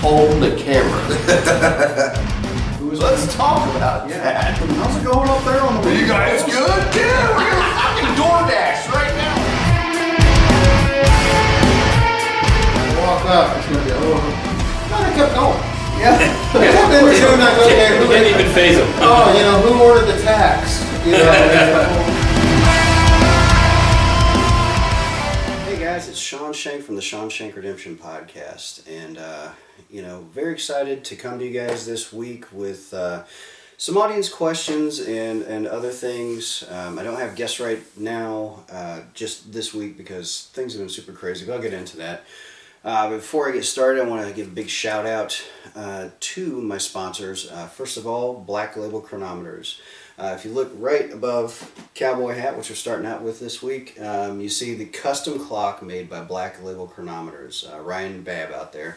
Hold the camera. Let's talk about that. How's it going up there on the Are you guys good? Yeah, we're gonna fucking DoorDash right now. walk up? It's gonna be over. No, they kept going. Yeah. They were doing that. Okay, We didn't even phase them. oh, you know, who ordered the tax? You know. Hey guys, it's Sean Shank from the Sean Shank Redemption podcast, and very excited to come to you guys this week with some audience questions and other things. I don't have guests right now, just this week because things have been super crazy, but I'll get into that. But before I get started, I want to give a big shout out to my sponsors. First of all, Black Label Chronometers. If you look right above Cowboy Hat, which we're starting out with this week, you see the custom clock made by Black Label Chronometers. Ryan Babb out there.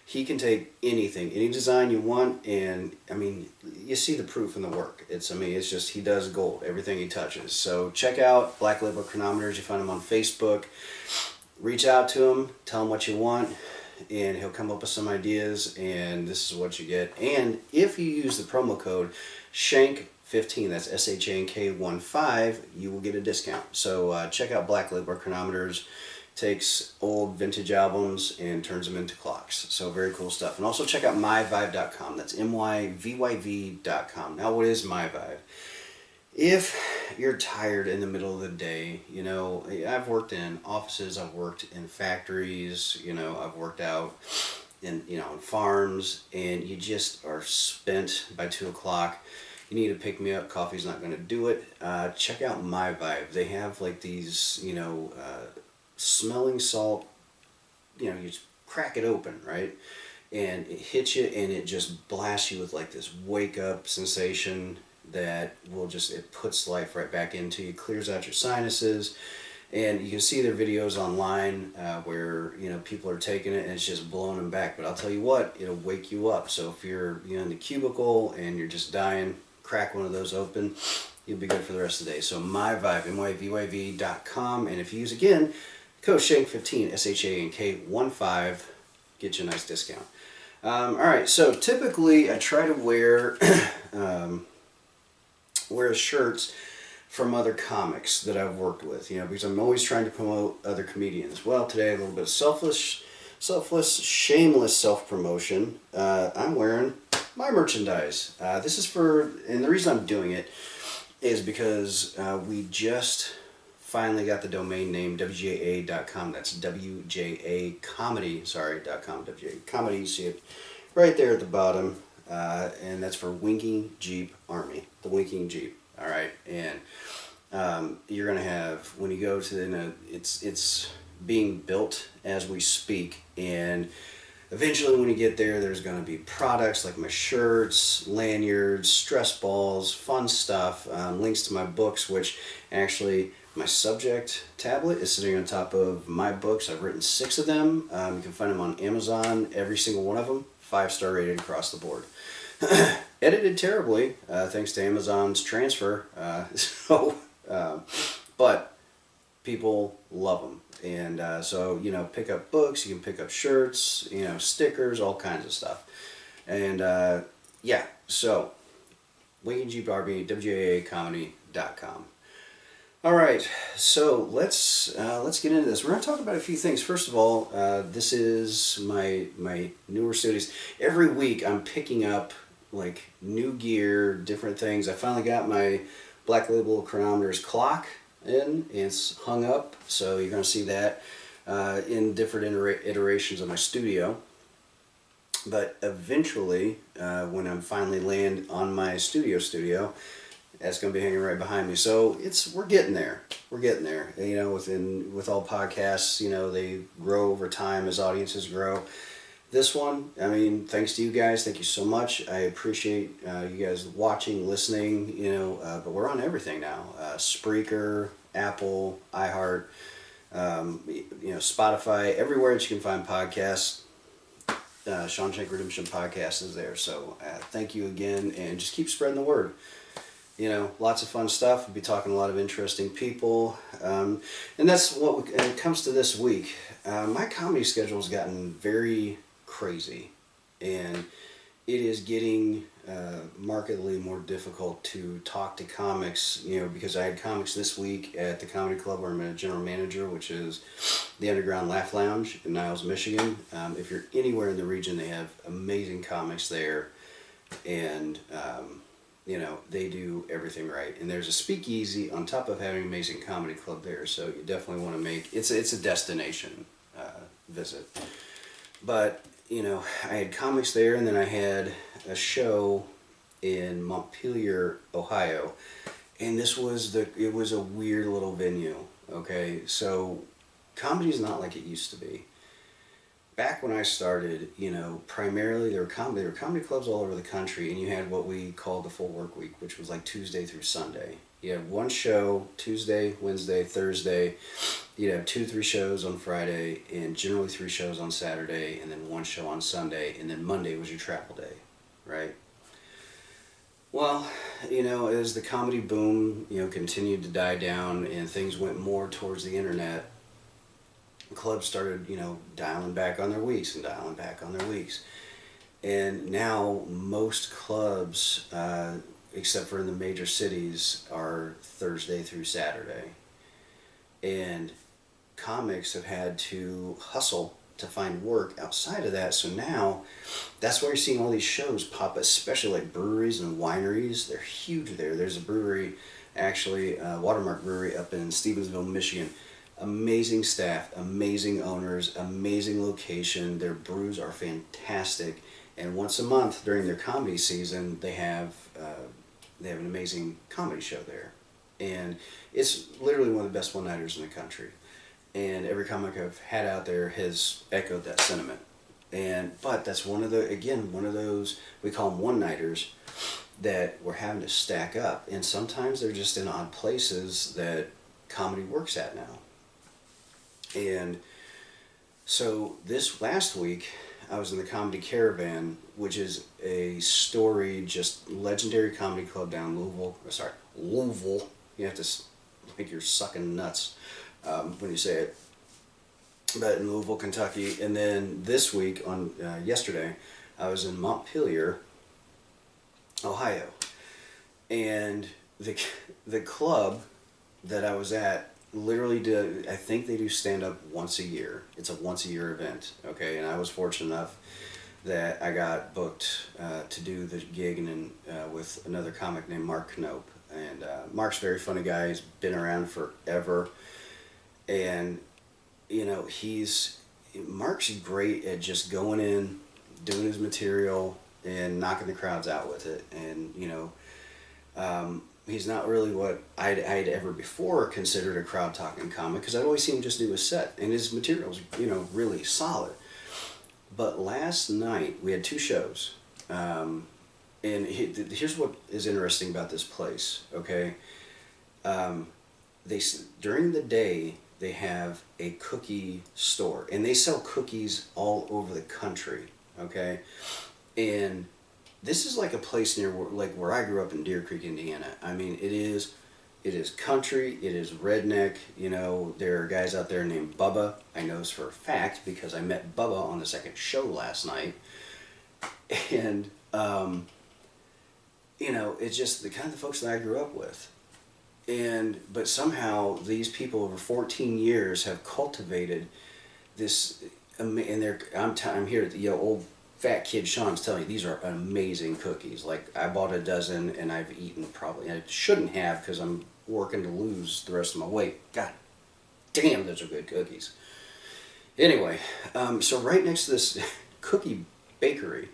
He can take anything, any design you want, and I mean, you see the proof in the work. It's just, he does gold, everything he touches. So check out Black Label Chronometers. You find him on Facebook. Reach out to him, tell him what you want, and he'll come up with some ideas, and this is what you get. And if you use the promo code SHANK15, that's SHANK15, you will get a discount. So check out Black Label Chronometers. Takes old vintage albums and turns them into clocks. So very cool stuff. And also check out myvibe.com. That's myvyv.com. Now, what is myvibe? If you're tired in the middle of the day, I've worked in offices, I've worked in factories, I've worked out in farms, and you just are spent by 2 o'clock. You need to pick me up. Coffee's not going to do it. Check out myvibe. They have like these, smelling salt, you just crack it open, right? And it hits you and it just blasts you with like this wake up sensation that it puts life right back into you, clears out your sinuses. And you can see their videos online where, people are taking it and it's just blowing them back. But I'll tell you what, it'll wake you up. So if you're, in the cubicle and you're just dying, crack one of those open, you'll be good for the rest of the day. So myvibe, myvyv.com. And if you use, again, code SHANK15, SHANK15, get you a nice discount. Alright, so typically I try to wear shirts from other comics that I've worked with, because I'm always trying to promote other comedians. Well, today a little bit of selfless, shameless self-promotion. I'm wearing my merchandise. This is and the reason I'm doing it is because we just finally got the domain name WJA.com. That's WJAcomedy.com. WJA Comedy, you see it right there at the bottom. And that's for Winking Jeep Army. The Winking Jeep. All right. And you're going to have, when you go to it's being built as we speak. And eventually when you get there, there's going to be products like my shirts, lanyards, stress balls, fun stuff, links to my books, which actually my subject tablet is sitting on top of my books. I've written 6 of them. You can find them on Amazon, every single one of them, 5-star rated across the board. Edited terribly, thanks to Amazon's transfer. But people love them. And so, pick up books, you can pick up shirts, stickers, all kinds of stuff. And so Winking Jeep Army, WJAcomedy.com. All right, so let's get into this. We're going to talk about a few things. First of all, this is my newer studios. Every week I'm picking up like new gear, different things. I finally got my Black Label Chronometers clock in, and it's hung up. So you're going to see that in different iterations of my studio. But eventually, when I'm finally land on my studio, that's going to be hanging right behind me. So we're getting there. We're getting there. With all podcasts, they grow over time as audiences grow. This one, thanks to you guys. Thank you so much. I appreciate you guys watching, listening, but we're on everything now. Spreaker, Apple, iHeart, Spotify, everywhere that you can find podcasts. Sean Shank Redemption podcast is there. So thank you again, and just keep spreading the word. Lots of fun stuff. We'll be talking to a lot of interesting people. And that's what, when it comes to this week, my comedy schedule has gotten very crazy, and it is getting markedly more difficult to talk to comics, because I had comics this week at the comedy club where I'm a general manager, which is the Underground Laugh Lounge in Niles, Michigan. If you're anywhere in the region, they have amazing comics there, and they do everything right. And there's a speakeasy on top of having an amazing comedy club there, so you definitely want to make it's a destination visit. But I had comics there, and then I had a show in Montpelier, Ohio, and it was a weird little venue. Okay, so comedy is not like it used to be. Back when I started, primarily there were comedy clubs all over the country, and you had what we called the full work week, which was like Tuesday through Sunday. You had one show Tuesday, Wednesday, Thursday. You'd have 2-3 shows on Friday, and generally 3 shows on Saturday, and then 1 show on Sunday, and then Monday was your travel day, right? Well, as the comedy boom, continued to die down and things went more towards the internet, clubs started, dialing back on their weeks and dialing back on their weeks. And now most clubs, except for in the major cities, are Thursday through Saturday. And comics have had to hustle to find work outside of that. So now that's why you're seeing all these shows pop, especially like breweries and wineries. They're huge there. There's a brewery, actually, Watermark Brewery up in Stevensville, Michigan. Amazing staff, amazing owners, amazing location. Their brews are fantastic. And once a month during their comedy season, they have an amazing comedy show there. And it's literally one of the best one-nighters in the country. And every comic I've had out there has echoed that sentiment. But that's one of those, we call them one-nighters, that we're having to stack up. And sometimes they're just in odd places that comedy works at now. And so this last week, I was in the Comedy Caravan, which is a storied, just legendary comedy club down Louisville. You have to, like you're sucking nuts when you say it. But in Louisville, Kentucky. And then this week, yesterday, I was in Montpelier, Ohio. And the club that I was at literally I think they do stand-up once a year. It's a once-a-year event, okay? And I was fortunate enough that I got booked to do the gig with another comic named Mark Knope. And Mark's a very funny guy. He's been around forever. And, Mark's great at just going in, doing his material, and knocking the crowds out with it. And, he's not really what I'd ever before considered a crowd-talking comic, because I'd always seen him just do a set, and his material's, really solid. But last night, we had 2 shows, and here's what is interesting about this place, okay? During the day, they have a cookie store, and they sell cookies all over the country, okay? And this is like a place near where I grew up in Deer Creek, Indiana. I mean, it is country, it is redneck. There are guys out there named Bubba. I know this for a fact because I met Bubba on the second show last night. And, it's just the kind of folks that I grew up with. But somehow these people over 14 years have cultivated this, and I'm here, old fat kid Sean's telling you, these are amazing cookies. Like, I bought a dozen and I've eaten probably, I shouldn't have because I'm working to lose the rest of my weight. God damn, those are good cookies. Anyway, so right next to this cookie bakery,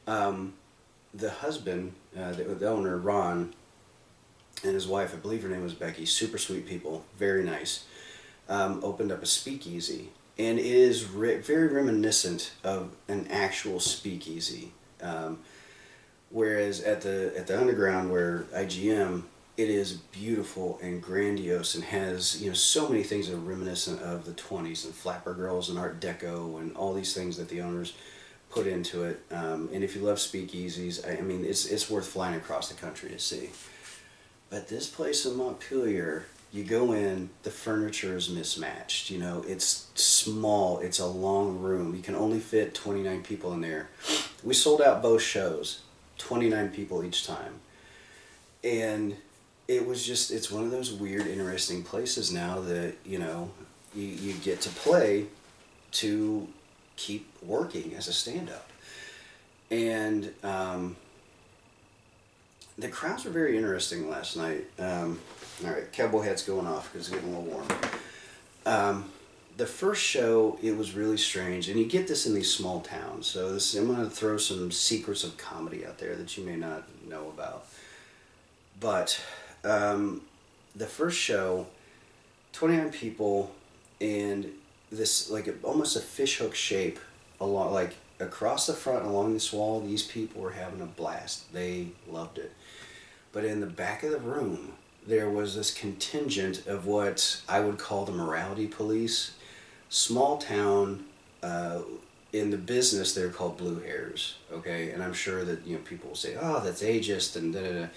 the husband, the owner, Ron, and his wife, I believe her name was Becky, super sweet people, very nice, opened up a speakeasy. And it is very reminiscent of an actual speakeasy. Whereas at the Underground, where IGM, it is beautiful and grandiose and has so many things that are reminiscent of the 20s and Flapper Girls and Art Deco and all these things that the owners put into it. And if you love speakeasies, I mean, it's worth flying across the country to see. But this place in Montpelier, You go in, the furniture is mismatched. You know, it's small. It's a long room. You can only fit 29 people in there. We sold out both shows, 29 people each time. And it was just, it's one of those weird, interesting places now that, you know, you get to play to keep working as a stand-up. And the crowds were very interesting last night. All right, cowboy hat's going off because it's getting a little warm. The first show, it was really strange, and you get this in these small towns. So I'm going to throw some secrets of comedy out there that you may not know about. But the first show, 29 people, and this like almost a fishhook shape along, like across the front along this wall. These people were having a blast. They loved it. But in the back of the room, there was this contingent of what I would call the morality police. Small town, in the business they're called blue hairs, okay? And I'm sure that, you know, people will say, oh, that's ageist and da-da-da.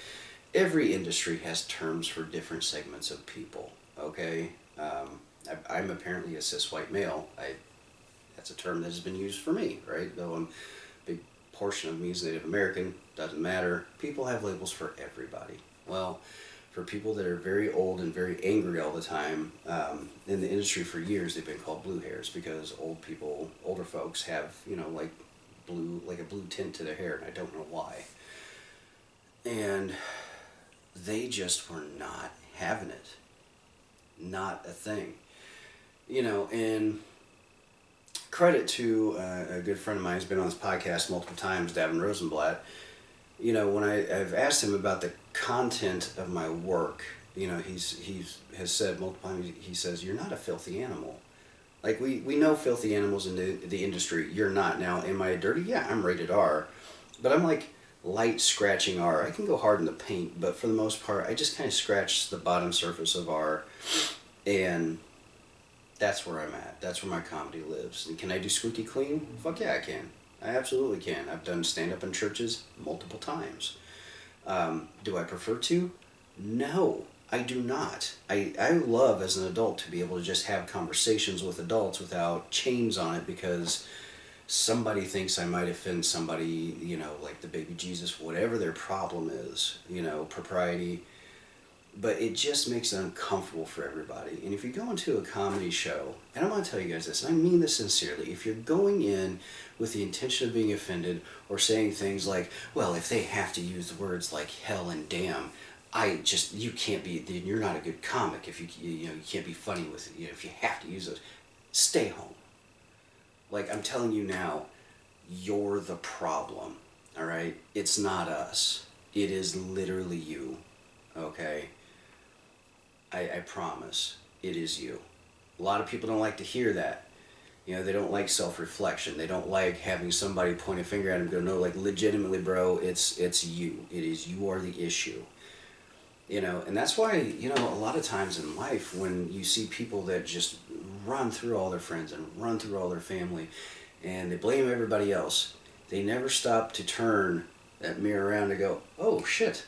Every industry has terms for different segments of people, okay? I'm apparently a cis white male. That's a term that has been used for me, right? Though a big portion of me is Native American, doesn't matter. People have labels for everybody. Well, for people that are very old and very angry all the time, in the industry for years they've been called blue hairs because older folks have, you know, like a blue tint to their hair, and I don't know why. And they just were not having it. Not a thing. You know, and credit to a good friend of mine who's been on this podcast multiple times, Davin Rosenblatt. You know, when I've asked him about the content of my work, you know, he has said multiple times, he says, you're not a filthy animal. Like, we know filthy animals in the industry. You're not. Now, am I dirty? Yeah, I'm rated R. But I'm like light scratching R. I can go hard in the paint, but for the most part, I just kind of scratch the bottom surface of R. And that's where I'm at. That's where my comedy lives. And can I do squeaky clean? Fuck yeah, I can. I absolutely can. I've done stand-up in churches multiple times. Do I prefer to? No, I do not. I love as an adult to be able to just have conversations with adults without chains on it because somebody thinks I might offend somebody, you know, like the baby Jesus, whatever their problem is, you know, propriety. But it just makes it uncomfortable for everybody. And if you go into a comedy show, and I'm going to tell you guys this, and I mean this sincerely, if you're going in with the intention of being offended or saying things like, well, if they have to use the words like hell and damn, you can't be, you're not a good comic if you can't be funny with it, you know, if you have to use those, stay home. Like, I'm telling you now, you're the problem, all right? It's not us. It is literally you, okay? I promise, it is you. A lot of people don't like to hear that. You know, they don't like self-reflection. They don't like having somebody point a finger at them and go, no, like, legitimately, bro, it's you. It is, you are the issue. You know, and that's why, you know, a lot of times in life when you see people that just run through all their friends and run through all their family and they blame everybody else, they never stop to turn that mirror around and go, oh, shit.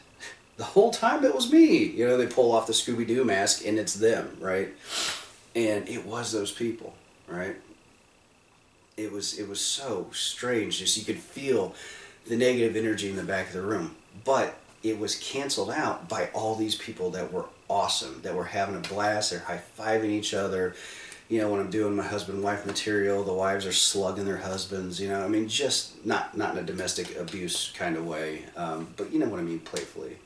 The whole time it was me. You know, they pull off the Scooby-Doo mask and it's them, right? And it was those people, right? It was so strange. Just you could feel the negative energy in the back of the room. But it was canceled out by all these people that were awesome, that were having a blast. They're high-fiving each other. You know, when I'm doing my husband-wife material, the wives are slugging their husbands, you know. I mean, just not in a domestic abuse kind of way, but you know what I mean, playfully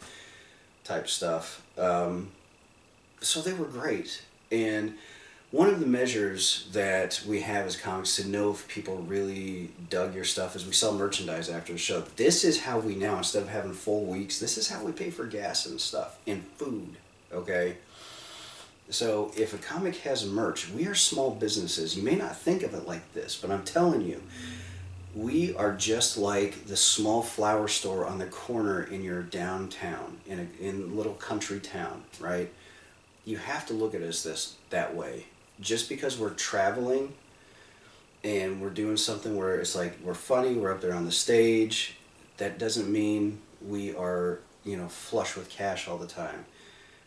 type stuff. So they were great. And one of the measures that we have as comics to know if people really dug your stuff is we sell merchandise after the show. This is how we now, instead of having full weeks, this is how we pay for gas and stuff and food, okay? So if a comic has merch, we are small businesses. You may not think of it like this, but I'm telling you, we are just like the small flower store on the corner in your downtown, in a little country town, right? You have to look at us that way. Just because we're traveling and we're doing something where it's like we're funny, we're up there on the stage, that doesn't mean we are, you know, flush with cash all the time.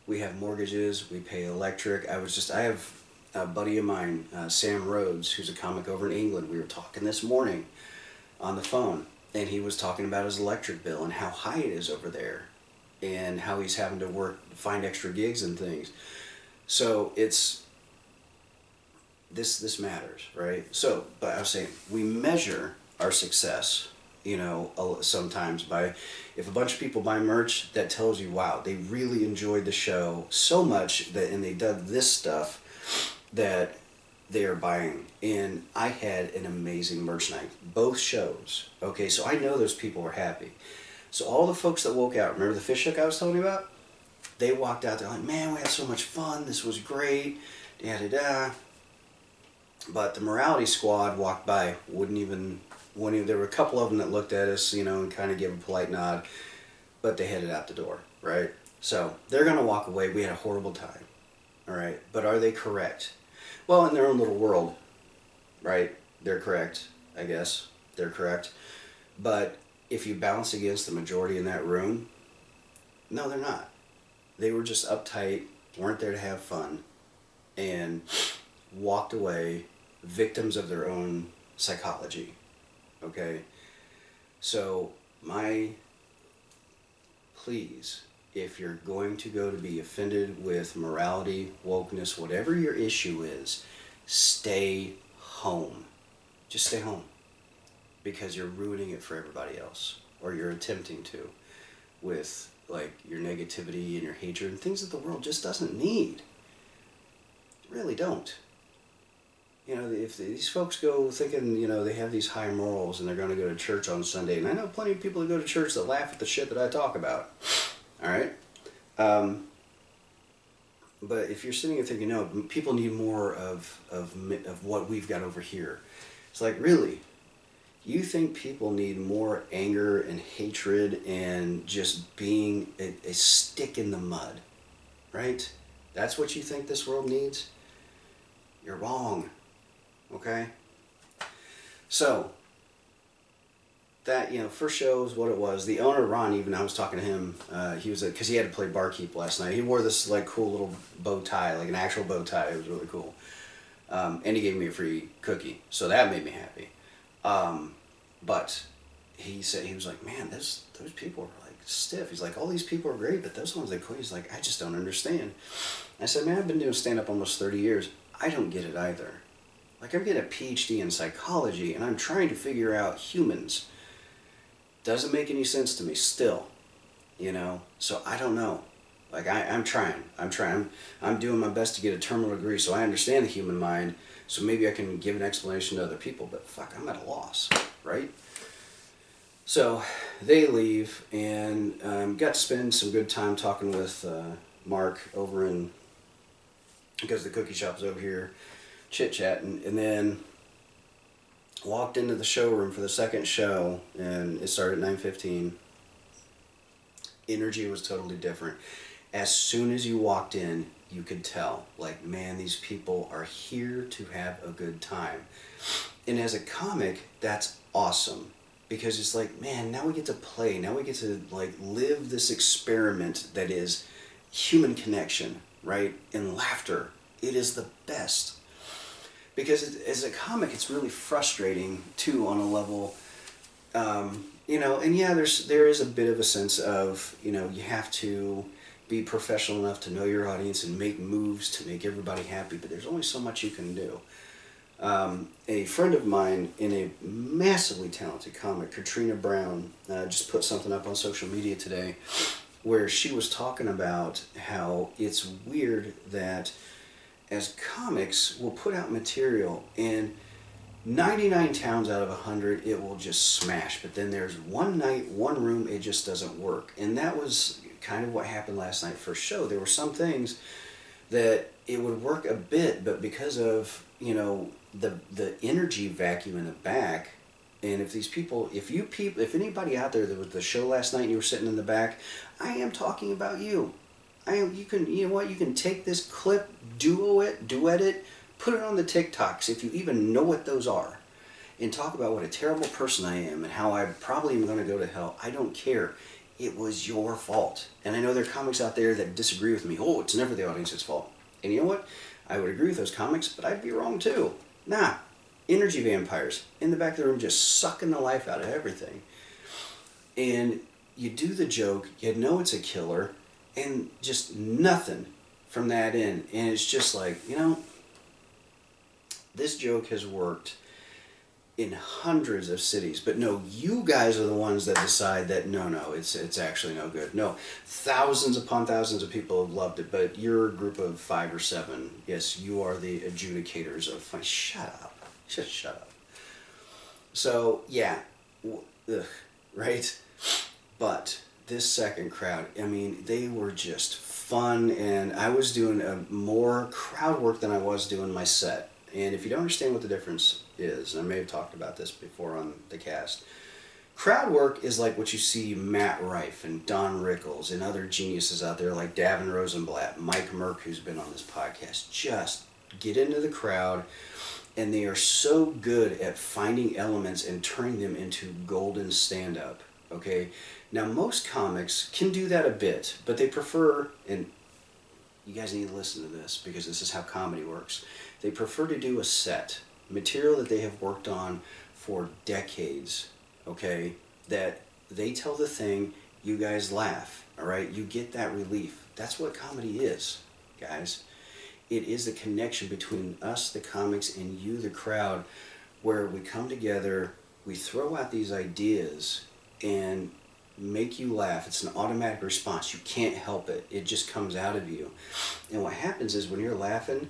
We have mortgages, we pay electric. I have a buddy of mine, Sam Rhodes, who's a comic over in England. We were talking this morning on the phone, and he was talking about his electric bill and how high it is over there, and how he's having to find extra gigs and things. So it's, this matters, right? So, but I was saying, we measure our success, sometimes by, if a bunch of people buy merch, that tells you, wow, they really enjoyed the show so much that, and they dug this stuff that they are buying. And I had an amazing merch night, both shows. Okay, so I know those people were happy. So all the folks that woke out, remember the fish hook I was telling you about? They walked out, they're like, man, we had so much fun, this was great, da-da-da. But the morality squad walked by, there were a couple of them that looked at us, and kind of gave a polite nod, but they headed out the door, right? So they're going to walk away. We had a horrible time, all right? But are they correct? Well, in their own little world, right? They're correct, I guess. They're correct. But if you balance against the majority in that room, no, they're not. They were just uptight, weren't there to have fun, and walked away victims of their own psychology. Okay, so please, if you're going to go to be offended with morality, wokeness, whatever your issue is, stay home. Just stay home, because you're ruining it for everybody else, or you're attempting to, with like your negativity and your hatred and things that the world just doesn't need. Really don't. If these folks go thinking, they have these high morals and they're going to go to church on Sunday, and I know plenty of people that go to church that laugh at the shit that I talk about, all right? But if you're sitting there thinking, no, people need more of what we've got over here, it's like, really? You think people need more anger and hatred and just being a stick in the mud, right? That's what you think this world needs? You're wrong. Okay, so that, first show is what it was. The owner, Ron, even, I was talking to him, he was, because he had to play barkeep last night. He wore this like cool little bow tie, like an actual bow tie. It was really cool. And he gave me a free cookie, so that made me happy. But he said, he was like, man, those people are like stiff. He's like, all these people are great, but those ones they quit. He's like, I just don't understand. I said, man, I've been doing stand-up almost 30 years. I don't get it either. Like, I'm getting a PhD in psychology, and I'm trying to figure out humans. Doesn't make any sense to me still, So I don't know. Like, I'm trying. I'm doing my best to get a terminal degree, so I understand the human mind, so maybe I can give an explanation to other people, but fuck, I'm at a loss, right? So they leave, and got to spend some good time talking with Mark over in, because the cookie shop's over here, chit-chatting, and then walked into the showroom for the second show, and it started at 9:15. Energy was totally different. As soon as you walked in, you could tell, like, man, these people are here to have a good time. And as a comic, that's awesome, because it's like, man, now we get to play, now we get to like live this experiment that is human connection, right? And laughter. It is the best. Because as a comic, it's really frustrating too, on a level, and yeah, there is a bit of a sense of, you have to be professional enough to know your audience and make moves to make everybody happy, but there's only so much you can do. A friend of mine, in a massively talented comic, Katrina Brown, just put something up on social media today where she was talking about how it's weird that as comics, we'll put out material, and 99 times out of 100 it will just smash, but then there's one night, one room, it just doesn't work. And that was kind of what happened last night for show. There were some things that it would work a bit, but because of, the energy vacuum in the back, and if these people, if anybody out there that was the show last night and you were sitting in the back, I am talking about you. You can take this clip, duet it, put it on the TikToks, if you even know what those are, and talk about what a terrible person I am and how I probably am going to go to hell. I don't care. it was your fault. And I know there are comics out there that disagree with me. Oh, it's never the audience's fault. And you know what? I would agree with those comics, but I'd be wrong too. Nah, energy vampires in the back of the room just sucking the life out of everything. And you do the joke, you know it's a killer, and just nothing from that in. And it's just like, this joke has worked in hundreds of cities, but no, you guys are the ones that decide that no, it's actually no good. No, thousands upon thousands of people have loved it, but you're a group of 5 or 7. Yes, you are the adjudicators of fun. Shut up. Just shut up. So, yeah, right? But this second crowd, I mean, they were just fun, and I was doing more crowd work than I was doing my set. And if you don't understand what the difference is, and I may have talked about this before on the cast, crowd work is like what you see Matt Rife and Don Rickles and other geniuses out there like Davin Rosenblatt, Mike Merck, who's been on this podcast, just get into the crowd, and they are so good at finding elements and turning them into golden stand-up, okay? Now, most comics can do that a bit, but they prefer, and you guys need to listen to this because this is how comedy works, they prefer to do a set, material that they have worked on for decades, okay? That they tell the thing, you guys laugh, all right? You get that relief. That's what comedy is, guys. It is the connection between us, the comics, and you, the crowd, where we come together, we throw out these ideas, and make you laugh. It's an automatic response. You can't help it. It just comes out of you. And what happens is when you're laughing,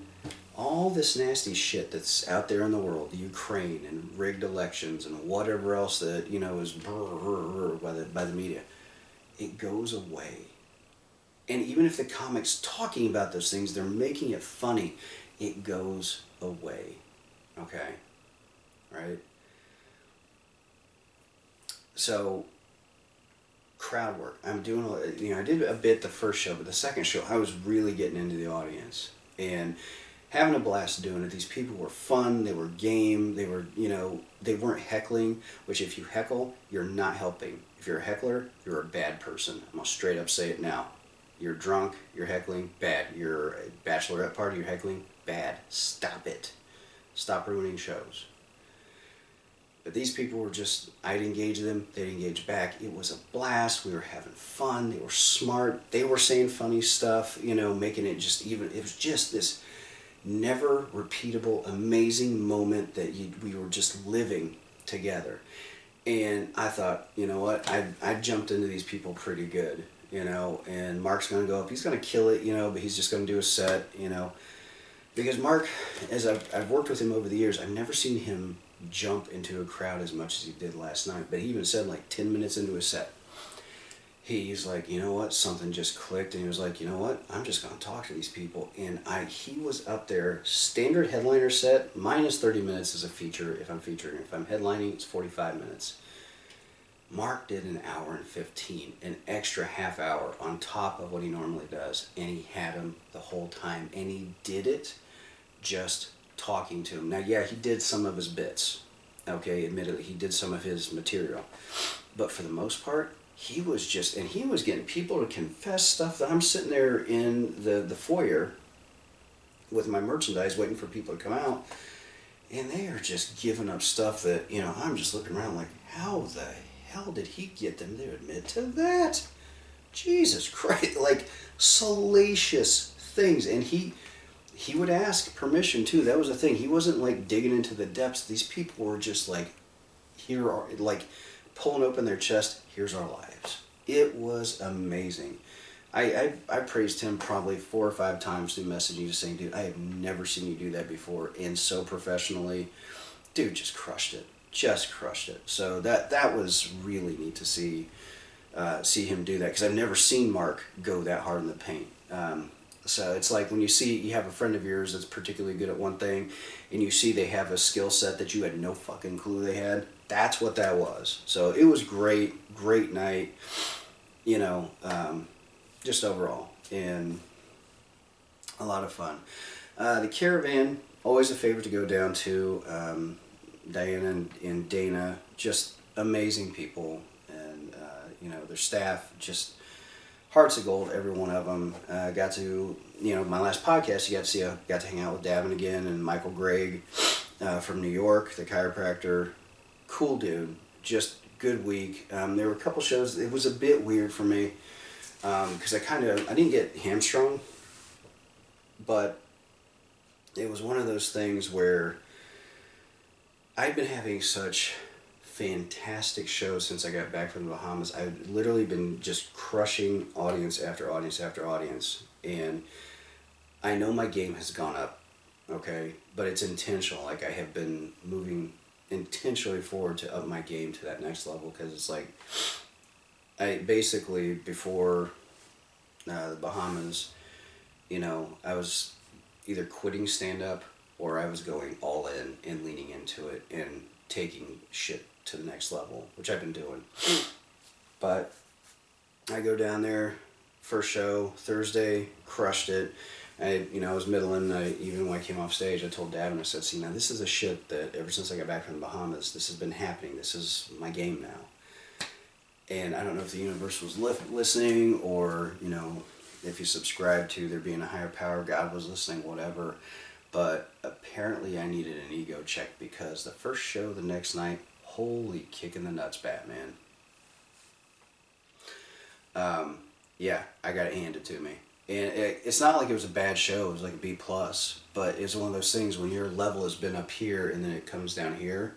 all this nasty shit that's out there in the world, the Ukraine and rigged elections and whatever else that, is by the media, it goes away. And even if the comic's talking about those things, they're making it funny, it goes away. Okay? Right? So, crowd work. I'm doing, I did a bit the first show, but the second show, I was really getting into the audience and having a blast doing it. These people were fun, they were game, they were, they weren't heckling, which if you heckle, you're not helping. If you're a heckler, you're a bad person. I'm going to straight up say it now. You're drunk, you're heckling, bad. You're a bachelorette party, you're heckling, bad. Stop it. Stop ruining shows. But these people were just, I'd engage them, they'd engage back. It was a blast. We were having fun. They were smart. They were saying funny stuff, making it just even, it was just this never repeatable, amazing moment that we were just living together. And I thought, you know what, I jumped into these people pretty good, and Mark's going to go up. He's going to kill it, but he's just going to do a set, Because Mark, as I've worked with him over the years, I've never seen him jump into a crowd as much as he did last night. But he even said like 10 minutes into his set, he's like, you know what, something just clicked, and he was like, you know what, I'm just going to talk to these people. And he was up there, standard headliner set, minus 30 minutes as a feature if I'm featuring. If I'm headlining, it's 45 minutes. Mark did an hour and 15, an extra half hour on top of what he normally does, and he had him the whole time, and he did it just talking to him. Now, yeah, he did some of his bits, okay, admittedly, he did some of his material, but for the most part, he was getting people to confess stuff that I'm sitting there in the foyer with my merchandise waiting for people to come out, and they are just giving up stuff that, I'm just looking around like, how the hell did he get them to admit to that? Jesus Christ, like salacious things. And he would ask permission too. That was the thing. He wasn't like digging into the depths. These people were just like, pulling open their chest, here's our lives. It was amazing. I praised him probably 4 or 5 times through messaging, just saying, dude, I have never seen you do that before, and so professionally. Dude just crushed it. Just crushed it. So that was really neat to see him do that, because I've never seen Mark go that hard in the paint. So it's like when you have a friend of yours that's particularly good at one thing, and you see they have a skill set that you had no fucking clue they had. That's what that was. So it was great night, just overall, and a lot of fun. The Caravan, always a favorite to go down to. Diana and Dana, just amazing people, and their staff, just hearts of gold, every one of them. Got to, my last podcast, got to hang out with Davin again and Michael Gregg from New York, the chiropractor. Cool dude, just good week. There were a couple shows. It was a bit weird for me because I didn't get hamstrung, but it was one of those things where I've been having such fantastic shows since I got back from the Bahamas. I've literally been just crushing audience after audience after audience, and I know my game has gone up, okay, but it's intentional. Like, I have been moving intentionally forward to up my game to that next level, because it's like, I basically, before the Bahamas, I was either quitting stand-up or I was going all in and leaning into it and taking shit to the next level, which I've been doing. But I go down there, first show, Thursday, crushed it. I was middling. Even when I came off stage, I told Davin, I said, see, now this is a shit that ever since I got back from the Bahamas, this has been happening. This is my game now. And I don't know if the universe was listening, or, if you subscribe to there being a higher power, God was listening, whatever. But apparently I needed an ego check, because the first show the next night, holy kick in the nuts, Batman. Yeah, I got it handed to me. And it's not like it was a bad show, it was like a B+, but it's one of those things when your level has been up here and then it comes down here,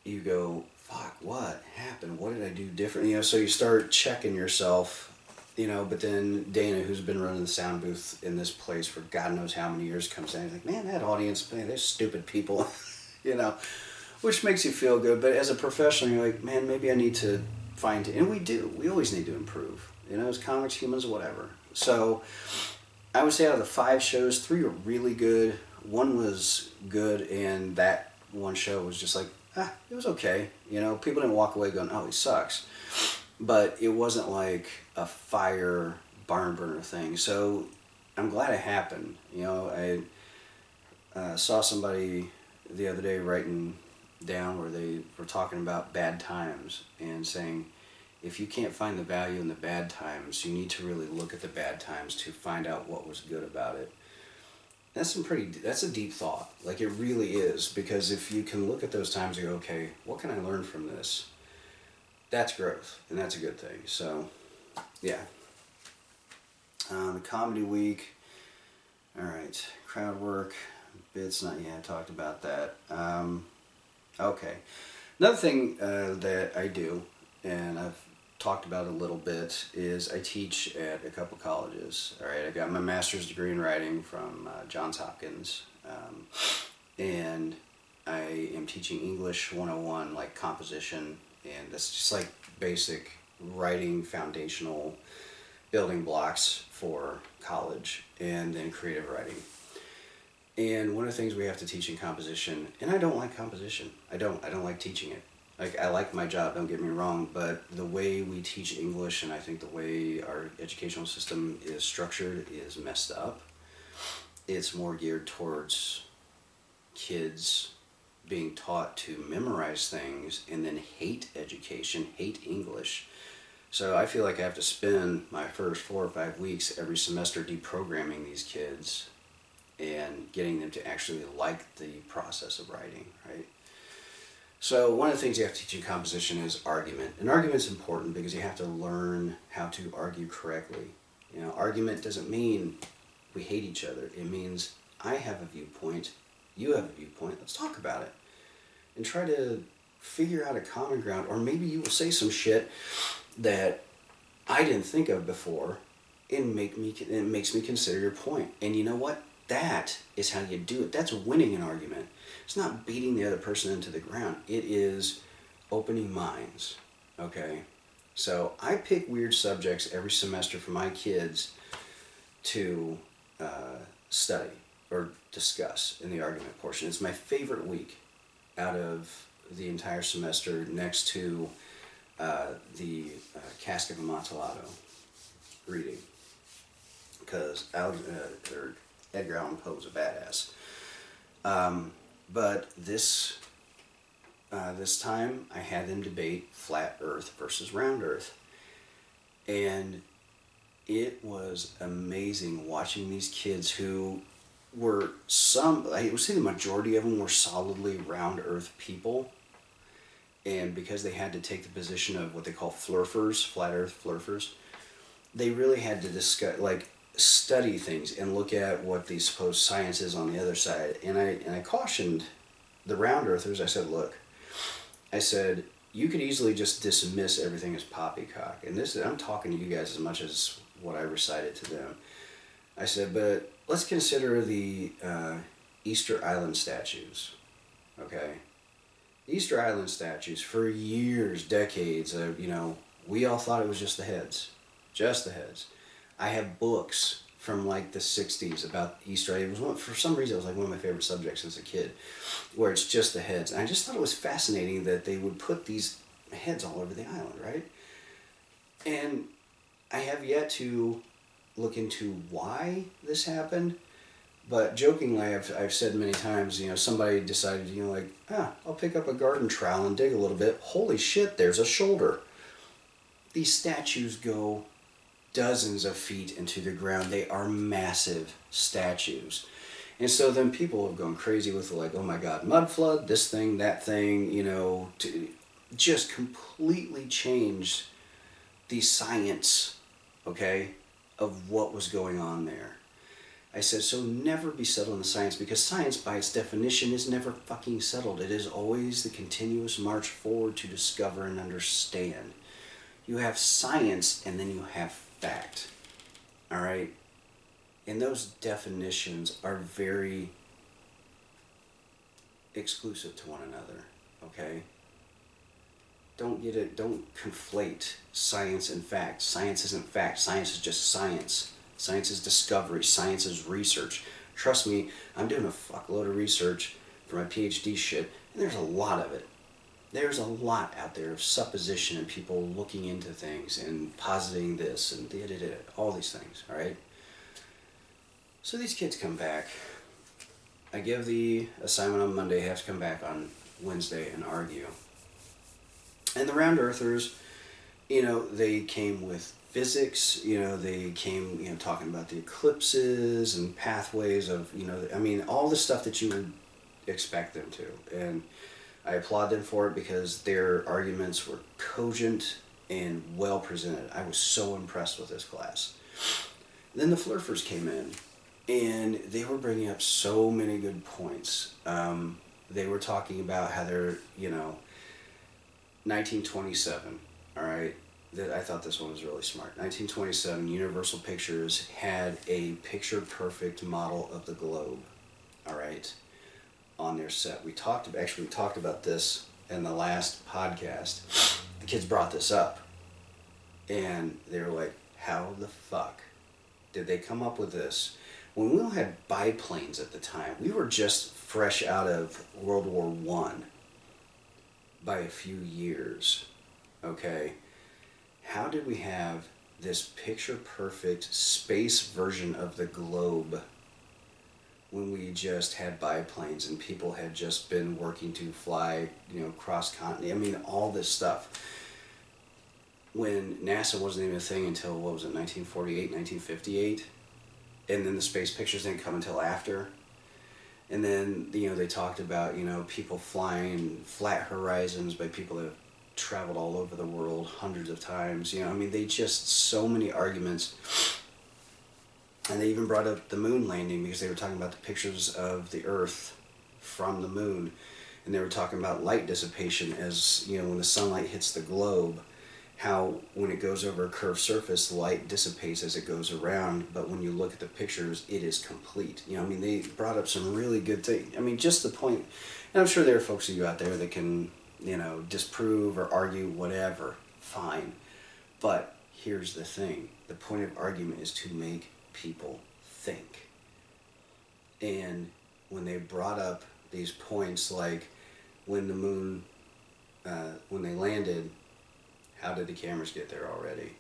you go, fuck, what happened? What did I do different? So you start checking yourself, but then Dana, who's been running the sound booth in this place for God knows how many years, comes in and he's like, man, that audience, man, they're stupid people, which makes you feel good. But as a professional, you're like, man, maybe I need to and we always need to improve, as comics, humans, whatever. So I would say out of the 5 shows, 3 were really good. 1 was good, and that one show was just like, it was okay. People didn't walk away going, oh, he sucks. But it wasn't like a fire barn burner thing. So I'm glad it happened. I saw somebody the other day writing down where they were talking about bad times and saying, if you can't find the value in the bad times, you need to really look at the bad times to find out what was good about it. That's a deep thought. Like, it really is, because if you can look at those times and go, okay, what can I learn from this? That's growth, and that's a good thing. So, yeah. The comedy week. All right, crowd work, bits. I talked about that. Okay, another thing that I do, and I've talked about it a little bit, is I teach at a couple colleges. All right, I got my master's degree in writing from Johns Hopkins, and I am teaching English 101, like composition, and that's just like basic writing, foundational building blocks for college, and then creative writing. And one of the things we have to teach in composition, and I don't like composition. I don't like teaching it. Like, I like my job, don't get me wrong, but the way we teach English, and I think the way our educational system is structured, is messed up. It's more geared towards kids being taught to memorize things and then hate education, hate English. So I feel like I have to spend my first 4 or 5 weeks every semester deprogramming these kids and getting them to actually like the process of writing, right? So one of the things you have to teach in composition is argument. And argument's important because you have to learn how to argue correctly. Argument doesn't mean we hate each other. It means I have a viewpoint, you have a viewpoint, let's talk about it. And try to figure out a common ground, or maybe you will say some shit that I didn't think of before, and it makes me consider your point. And you know what? That is how you do it. That's winning an argument. It's not beating the other person into the ground. It is opening minds, okay? So I pick weird subjects every semester for my kids to study or discuss in the argument portion. It's my favorite week out of the entire semester, next to the Cask of Amontillado reading, because Edgar Allan Poe was a badass. But this this time I had them debate flat Earth versus round Earth. And it was amazing watching these kids who were I would say the majority of them were solidly round Earth people. And because they had to take the position of what they call flurfers, flat Earth flurfers, they really had to discuss, like, study things and look at what the supposed science is on the other side. And I cautioned the round earthers. I said, look, I said, you could easily just dismiss everything as poppycock. And I'm talking to you guys as much as what I recited to them. I said, but let's consider the Easter Island statues. Okay? Easter Island statues, for years, decades, we all thought it was just the heads. Just the heads. I have books from like the 60s about Easter Island. It was for some reason, it was like one of my favorite subjects as a kid, where it's just the heads. And I just thought it was fascinating that they would put these heads all over the island, right? And I have yet to look into why this happened, but jokingly, I've said many times, somebody decided, I'll pick up a garden trowel and dig a little bit. Holy shit, there's a shoulder. These statues go dozens of feet into the ground. They are massive statues. And so then people have gone crazy with like, oh my God, mud flood, this thing, that thing, to just completely change the science, okay, of what was going on there. I said, so never be settled in the science, because science by its definition is never fucking settled. It is always the continuous march forward to discover and understand. You have science and then you have fact. All right? And those definitions are very exclusive to one another. Okay? Don't conflate science and fact. Science isn't fact. Science is just science. Science is discovery. Science is research. Trust me, I'm doing a fuckload of research for my PhD shit, and there's a lot of it. There's a lot out there of supposition and people looking into things and positing this and all these things, all right? So these kids come back. I give the assignment on Monday, have to come back on Wednesday and argue. And the round earthers, they came with physics, they came, talking about the eclipses and pathways of, all the stuff that you would expect them to. And I applaud them for it because their arguments were cogent and well presented. I was so impressed with this class. Then the flurfers came in, and they were bringing up so many good points. They were talking about how they're, 1927, all right? I thought this one was really smart. 1927, Universal Pictures had a picture-perfect model of the globe, all right, on their set. We talked about this in the last podcast. The kids brought this up, and they were like, how the fuck did they come up with this? When we all had biplanes at the time, we were just fresh out of World War I by a few years, okay? How did we have this picture-perfect space version of the globe when we just had biplanes and people had just been working to fly, cross-continent? All this stuff. When NASA wasn't even a thing until, 1948, 1958? And then the space pictures didn't come until after. And then, they talked about, people flying flat horizons by people that have traveled all over the world hundreds of times. They just, so many arguments. And they even brought up the moon landing because they were talking about the pictures of the Earth from the moon. And they were talking about light dissipation as, when the sunlight hits the globe, how when it goes over a curved surface, the light dissipates as it goes around, but when you look at the pictures, it is complete. They brought up some really good things. Just the point, and I'm sure there are folks of you out there that can, disprove or argue whatever, fine. But here's the thing. The point of argument is to make people think. And when they brought up these points, like when the moon, when they landed, how did the cameras get there already?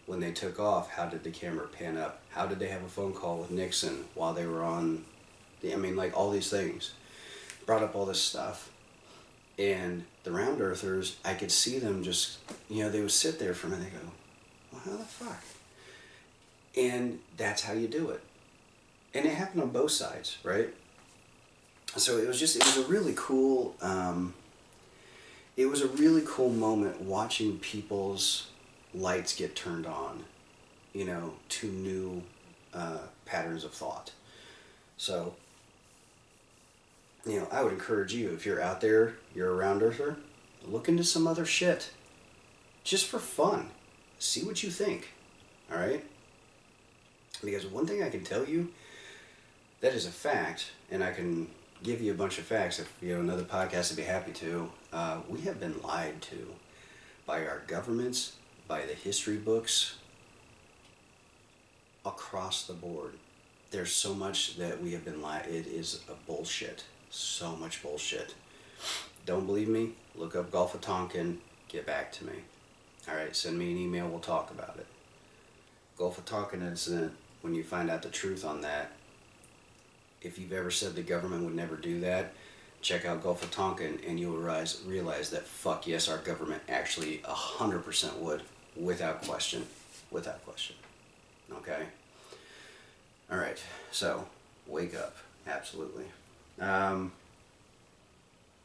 When they took off, how did the camera pan up? How did they have a phone call with Nixon while they were on all these things. Brought up all this stuff. And the round earthers, I could see them just, they would sit there for a minute and go, well, how the fuck? And that's how you do it. And it happened on both sides, right? So it was a really cool, moment watching people's lights get turned on, to new patterns of thought. So, I would encourage you, if you're out there, you're a round earther, look into some other shit. Just for fun. See what you think. Alright? Because one thing I can tell you, that is a fact, and I can give you a bunch of facts if, another podcast I'd be happy to. We have been lied to by our governments, by the history books, across the board. There's so much that we have been lied. It is a bullshit. So much bullshit. Don't believe me? Look up Gulf of Tonkin. Get back to me. Alright, send me an email. We'll talk about it. Gulf of Tonkin incident, when you find out the truth on that, if you've ever said the government would never do that, check out Gulf of Tonkin and you'll realize that fuck yes, our government actually 100% would, without question. Without question. Okay? Alright, so, wake up. Absolutely.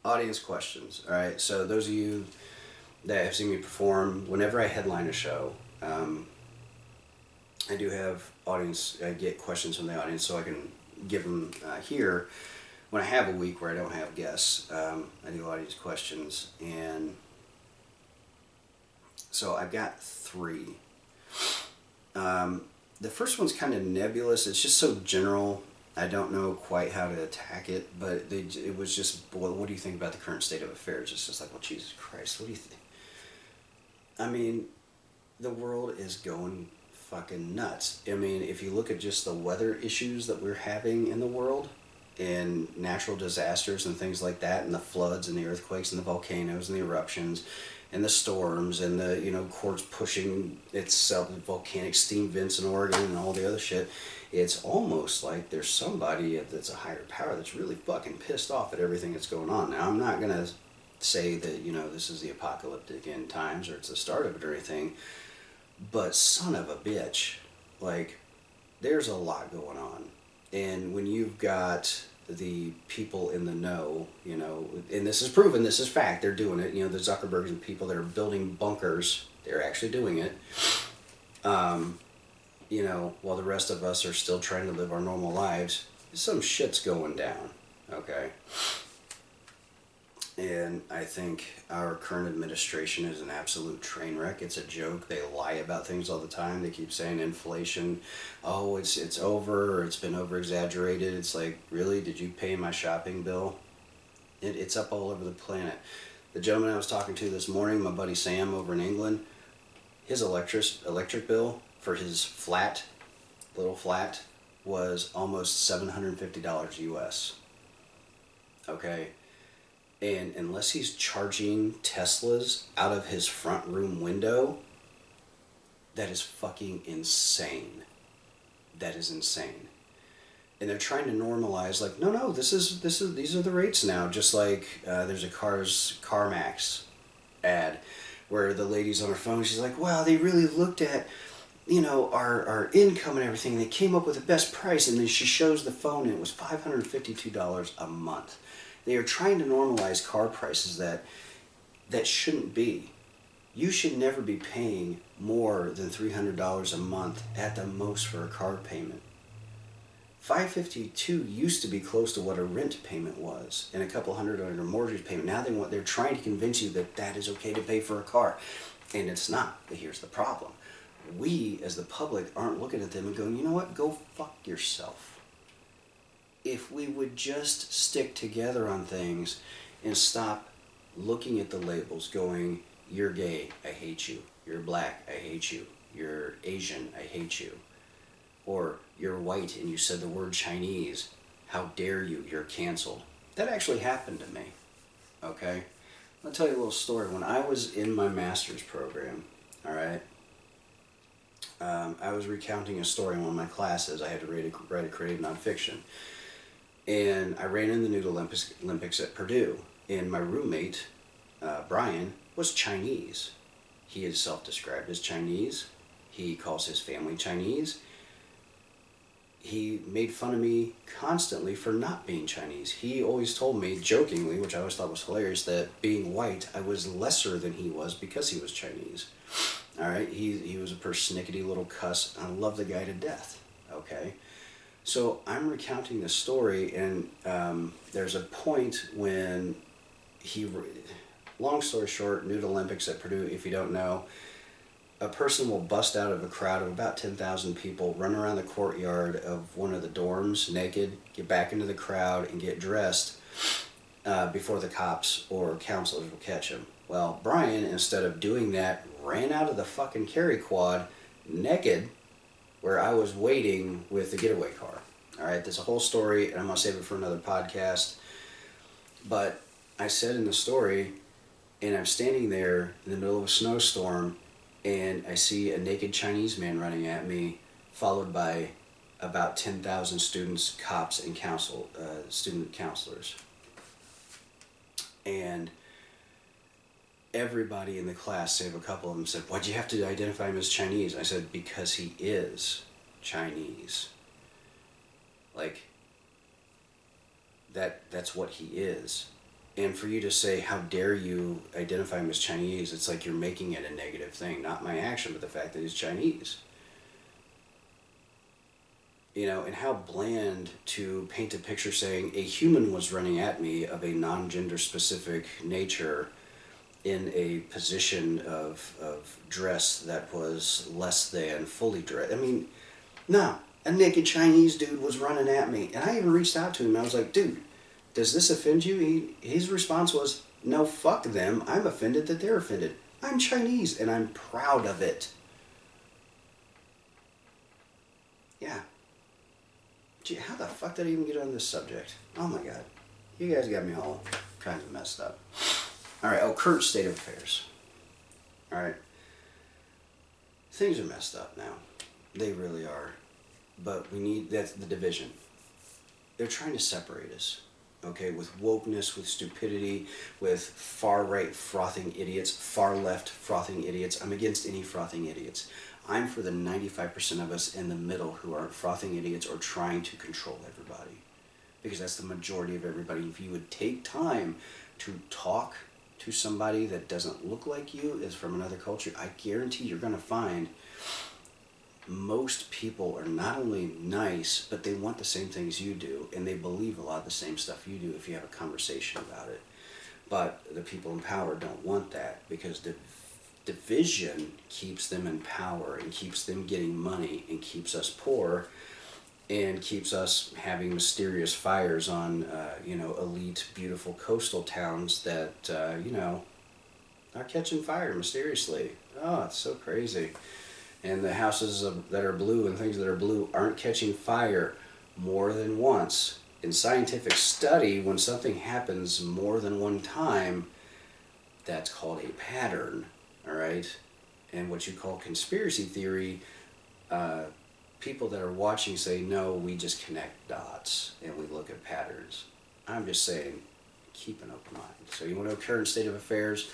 Audience questions. Alright, so those of you that have seen me perform, whenever I headline a show, I do have I get questions from the audience so I can give them here. When I have a week where I don't have guests, I do audience questions, and so I've got 3. The first one's kind of nebulous. It's just so general. I don't know quite how to attack it, but it was just, well, what do you think about the current state of affairs? It's just like, well, Jesus Christ, what do you think? I mean, the world is going fucking nuts. I mean, if you look at just the weather issues that we're having in the world, and natural disasters and things like that, and the floods and the earthquakes and the volcanoes and the eruptions and the storms and the, quartz pushing itself, volcanic steam vents in Oregon and all the other shit, it's almost like there's somebody that's a higher power that's really fucking pissed off at everything that's going on. Now, I'm not going to say that, this is the apocalyptic end times or it's the start of it or anything, but son of a bitch, like, there's a lot going on. And when you've got the people in the know, and this is proven, this is fact, they're doing it, the Zuckerbergs and people that are building bunkers, they're actually doing it, while the rest of us are still trying to live our normal lives, some shit's going down, okay? And I think our current administration is an absolute train wreck. It's a joke. They lie about things all the time. They keep saying inflation, oh, it's over, or it's been over-exaggerated. It's like, really? Did you pay my shopping bill? It's up all over the planet. The gentleman I was talking to this morning, my buddy Sam over in England, his electric bill for his little flat, was almost $750 US. Okay? And unless he's charging Teslas out of his front room window, that is fucking insane. That is insane. And they're trying to normalize, like, no, these are the rates now. Just like there's a CarMax ad where the lady's on her phone. She's like, wow, they really looked at, our income and everything. And they came up with the best price. And then she shows the phone, and it was $552 a month. They are trying to normalize car prices that shouldn't be. You should never be paying more than $300 a month at the most for a car payment. $552 used to be close to what a rent payment was, and a couple $100 on a mortgage payment. Now they're trying to convince you that is okay to pay for a car, and it's not. But here's the problem: we as the public aren't looking at them and going, you know what? Go fuck yourself. If we would just stick together on things and stop looking at the labels going, you're gay, I hate you. You're black, I hate you. You're Asian, I hate you. Or you're white and you said the word Chinese, how dare you, you're canceled. That actually happened to me, okay? I'll tell you a little story. When I was in my master's program, alright, I was recounting a story in one of my classes. I had to write a creative nonfiction. And I ran in the Nude Olympics at Purdue. And my roommate, Brian, was Chinese. He is self-described as Chinese. He calls his family Chinese. He made fun of me constantly for not being Chinese. He always told me, jokingly, which I always thought was hilarious, that being white, I was lesser than he was because he was Chinese. All right? He was a persnickety little cuss. I love the guy to death. Okay? So I'm recounting this story, and there's a point when long story short, Nude Olympics at Purdue, if you don't know, a person will bust out of a crowd of about 10,000 people, run around the courtyard of one of the dorms naked, get back into the crowd, and get dressed before the cops or counselors will catch him. Well, Brian, instead of doing that, ran out of the fucking carry quad naked where I was waiting with the getaway car. All right, there's a whole story, and I'm going to save it for another podcast. But I said in the story, and I'm standing there in the middle of a snowstorm, and I see a naked Chinese man running at me, followed by about 10,000 students, cops, and student counselors. And everybody in the class, save a couple of them, said, "Why'd you have to identify him as Chinese?" I said, "Because he is Chinese. Like, that's what he is." And for you to say, "How dare you identify him as Chinese?" It's like you're making it a negative thing. Not my action, but the fact that he's Chinese. You know, and how bland to paint a picture saying a human was running at me of a non-gender specific nature in a position of dress that was less than fully dressed. I mean, no, a naked Chinese dude was running at me. And I even reached out to him. I was like, "Dude, does this offend you?" His response was, "No, fuck them. I'm offended that they're offended. I'm Chinese and I'm proud of it." Yeah. Gee, how the fuck did I even get on this subject? Oh my god. You guys got me all kinds of messed up. Alright, current state of affairs. Alright. Things are messed up now. They really are. But that's the division. They're trying to separate us. Okay, with wokeness, with stupidity, with far-right frothing idiots, far-left frothing idiots. I'm against any frothing idiots. I'm for the 95% of us in the middle who aren't frothing idiots or trying to control everybody. Because that's the majority of everybody. If you would take time to talk to somebody that doesn't look like you, is from another culture, I guarantee you're going to find most people are not only nice, but they want the same things you do, and they believe a lot of the same stuff you do if you have a conversation about it. But the people in power don't want that, because the division keeps them in power and keeps them getting money and keeps us poor and keeps us having mysterious fires on, elite, beautiful coastal towns that, are catching fire mysteriously. Oh, it's so crazy. And the houses that are blue and things that are blue aren't catching fire more than once. In scientific study, when something happens more than one time, that's called a pattern, all right? And what you call conspiracy theory, people that are watching say, "No, we just connect dots and we look at patterns." I'm just saying, keep an open mind. So you want to know current state of affairs?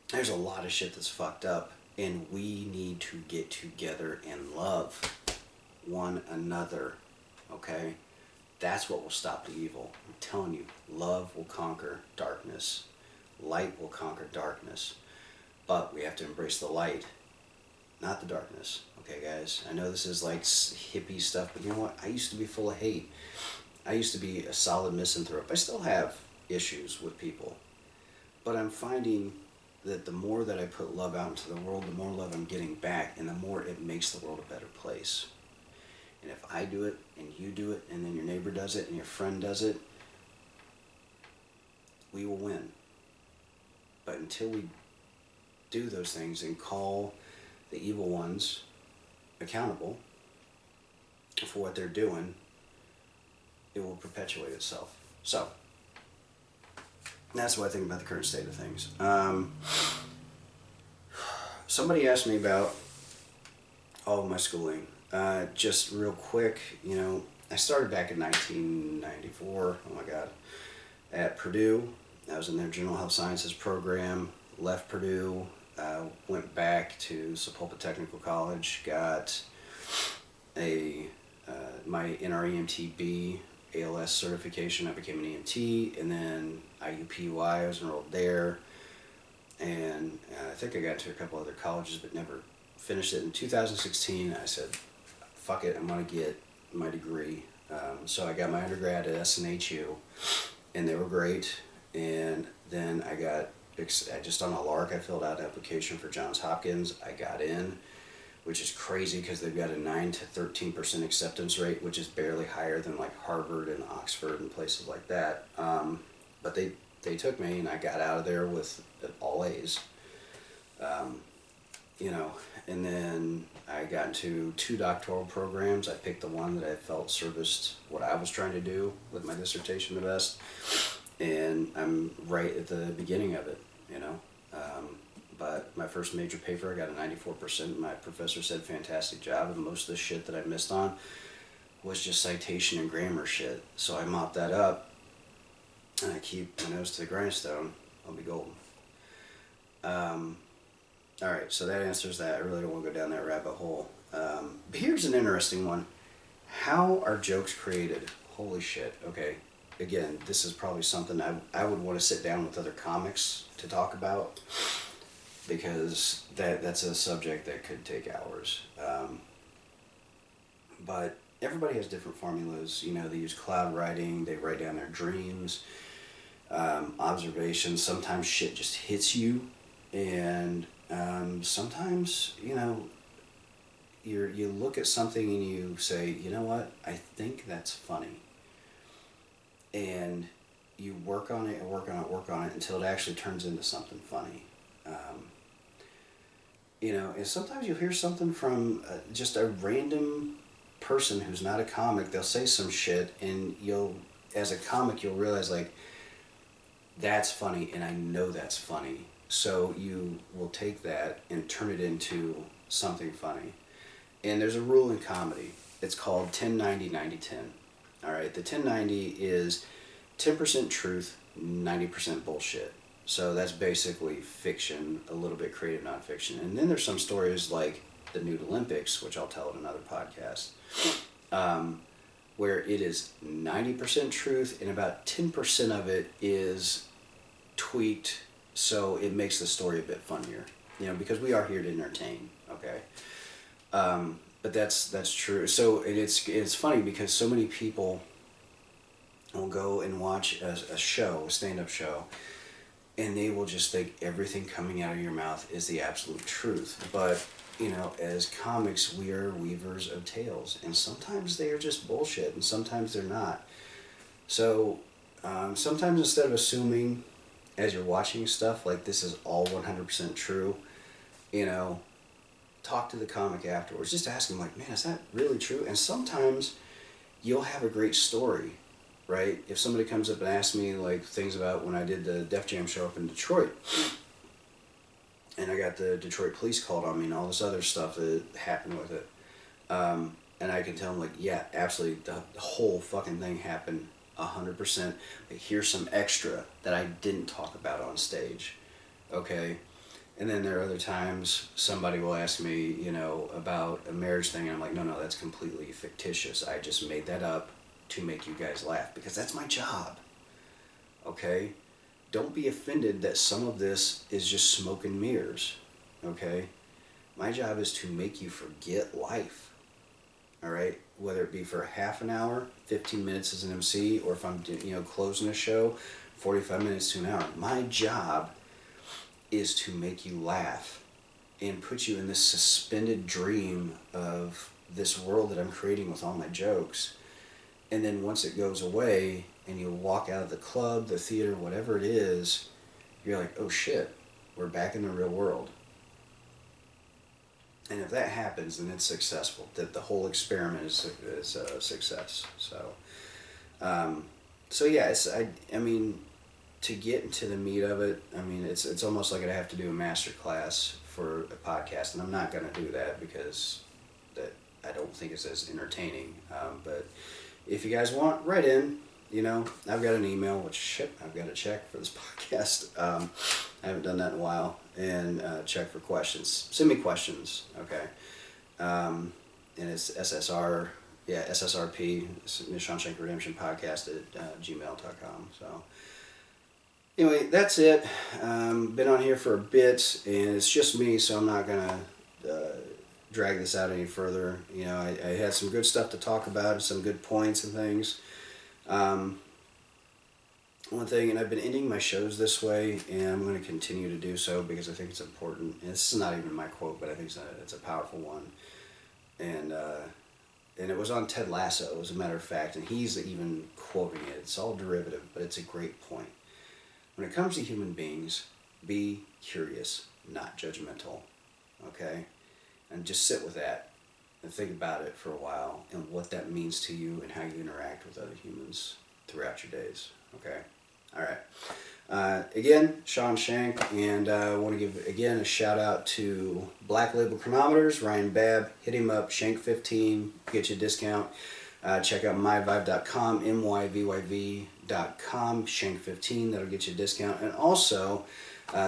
There's a lot of shit that's fucked up. And we need to get together and love one another, okay? That's what will stop the evil. I'm telling you, love will conquer darkness. Light will conquer darkness. But we have to embrace the light, not the darkness. Okay, guys? I know this is like hippie stuff, but you know what? I used to be full of hate. I used to be a solid misanthrope. I still have issues with people. But I'm finding that the more that I put love out into the world, the more love I'm getting back, and the more it makes the world a better place. And if I do it, and you do it, and then your neighbor does it, and your friend does it, we will win. But until we do those things and call the evil ones accountable for what they're doing, it will perpetuate itself. So, that's what I think about the current state of things. Somebody asked me about all of my schooling. Just real quick, I started back in 1994. Oh my God. at Purdue. I was in their general health sciences program, left Purdue, went back to Sepulpa Technical College, got my NREMT-B ALS certification. I became an EMT, and then IUPUI, I was enrolled there, and I think I got into a couple other colleges, but never finished it. In 2016, I said, fuck it, I'm going to get my degree. So I got my undergrad at SNHU, and they were great. And then I just on a lark, I filled out an application for Johns Hopkins. I got in, which is crazy because they've got a 9 to 13% acceptance rate, which is barely higher than like Harvard and Oxford and places like that. But they took me, and I got out of there with all A's. And then I got into 2 doctoral programs. I picked the one that I felt serviced what I was trying to do with my dissertation the best. And I'm right at the beginning of it, But my first major paper, I got a 94%. My professor said, fantastic job. And most of the shit that I missed on was just citation and grammar shit. So I mopped that up, and I keep my nose to the grindstone. I'll be golden. All right, so that answers that. I really don't want to go down that rabbit hole. But here's an interesting one. How are jokes created? Holy shit. Okay. Again, this is probably something I would want to sit down with other comics to talk about, because that's a subject that could take hours. But everybody has different formulas. They use cloud writing. They write down their dreams, observations. Sometimes shit just hits you, and sometimes, you look at something and you say, you know what, I think that's funny. And you work on it and work on it until it actually turns into something funny. And sometimes you'll hear something from just a random person who's not a comic. They'll say some shit, and as a comic, you'll realize, like, that's funny, and I know that's funny. So you will take that and turn it into something funny. And there's a rule in comedy. It's called 10-90-90-10. All right, the 10-90 is 10% truth, 90% bullshit. So that's basically fiction, a little bit creative nonfiction. And then there's some stories like the Nude Olympics, which I'll tell in another podcast, where it is 90% truth and about 10% of it is tweaked, so it makes the story a bit funnier, because we are here to entertain, okay? But that's true. So it's funny because so many people will go and watch a stand-up show, and they will just think everything coming out of your mouth is the absolute truth. But, as comics, we are weavers of tales, and sometimes they are just bullshit, and sometimes they're not. So sometimes instead of assuming as you're watching stuff like this is all 100% true, talk to the comic afterwards. Just ask them, like, man, is that really true? And sometimes you'll have a great story, right? If somebody comes up and asks me, like, things about when I did the Def Jam show up in Detroit, and I got the Detroit police called on me and all this other stuff that happened with it, and I can tell them, like, yeah, absolutely, the whole fucking thing happened 100%, but here's some extra that I didn't talk about on stage, okay? And then there are other times somebody will ask me, about a marriage thing, and I'm like, no, that's completely fictitious. I just made that up to make you guys laugh, because that's my job, okay? Don't be offended that some of this is just smoke and mirrors, okay? My job is to make you forget life. All right, whether it be for half an hour, 15 minutes as an MC, or if I'm closing a show, 45 minutes to an hour. My job is to make you laugh and put you in this suspended dream of this world that I'm creating with all my jokes. And then once it goes away and you walk out of the club, the theater, whatever it is, you're like, oh shit, we're back in the real world. And if that happens, then it's successful. That the whole experiment is a success. So yeah, to get into the meat of it, it's almost like I have to do a master class for a podcast, and I'm not going to do that because I don't think it's as entertaining. But if you guys want, write in. you know, I've got an email, which shit, I've got to check for this podcast. I haven't done that in a while. And check for questions. Send me questions, okay? And it's SSR, yeah, SSRP, Sean Shank Redemption podcast at gmail.com. So, anyway, that's it. Been on here for a bit, and it's just me, so I'm not going to drag this out any further. You know, I had some good stuff to talk about and some good points and things. One thing, and I've been ending my shows this way, and I'm going to continue to do so because I think it's important. And this is not even my quote, but I think it's a powerful one. And it was on Ted Lasso, as a matter of fact, and he's even quoting it. It's all derivative, but it's a great point. When it comes to human beings, be curious, not judgmental, okay? And just sit with that and think about it for a while and what that means to you and how you interact with other humans throughout your days, okay? All right. Again, Sean Shank, and I want to give, again, a shout out to Black Label Chronometers, Ryan Babb. Hit him up, Shank15, get you a discount. Check out myvive.com, myvyv.com, Shank15, that'll get you a discount. And also,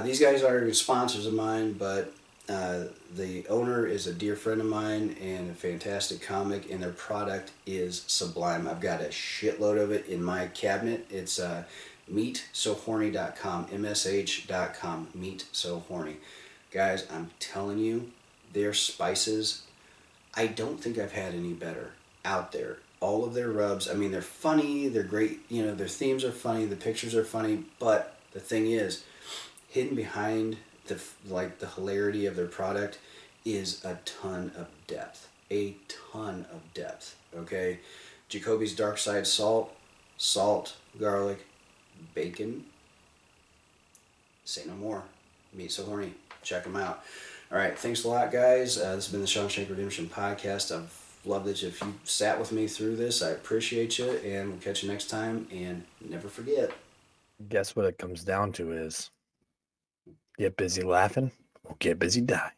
these guys are sponsors of mine, but the owner is a dear friend of mine and a fantastic comic, and their product is sublime. I've got a shitload of it in my cabinet. It's meatsohorny.com, msh.com, meatsohorny. Guys, I'm telling you, their spices, I don't think I've had any better out there. All of their rubs, I mean, they're funny, they're great, you know, their themes are funny, the pictures are funny, but the thing is, hidden behind the hilarity of their product is a ton of depth. A ton of depth, okay? Jacoby's Dark Side salt, garlic, bacon. Say no more. Meat So Horny. Check them out. All right, thanks a lot, guys. This has been the Sean Shank Redemption podcast. I've loved it. If you sat with me through this, I appreciate you, and we'll catch you next time. And never forget. Guess what it comes down to is get busy laughing or get busy dying.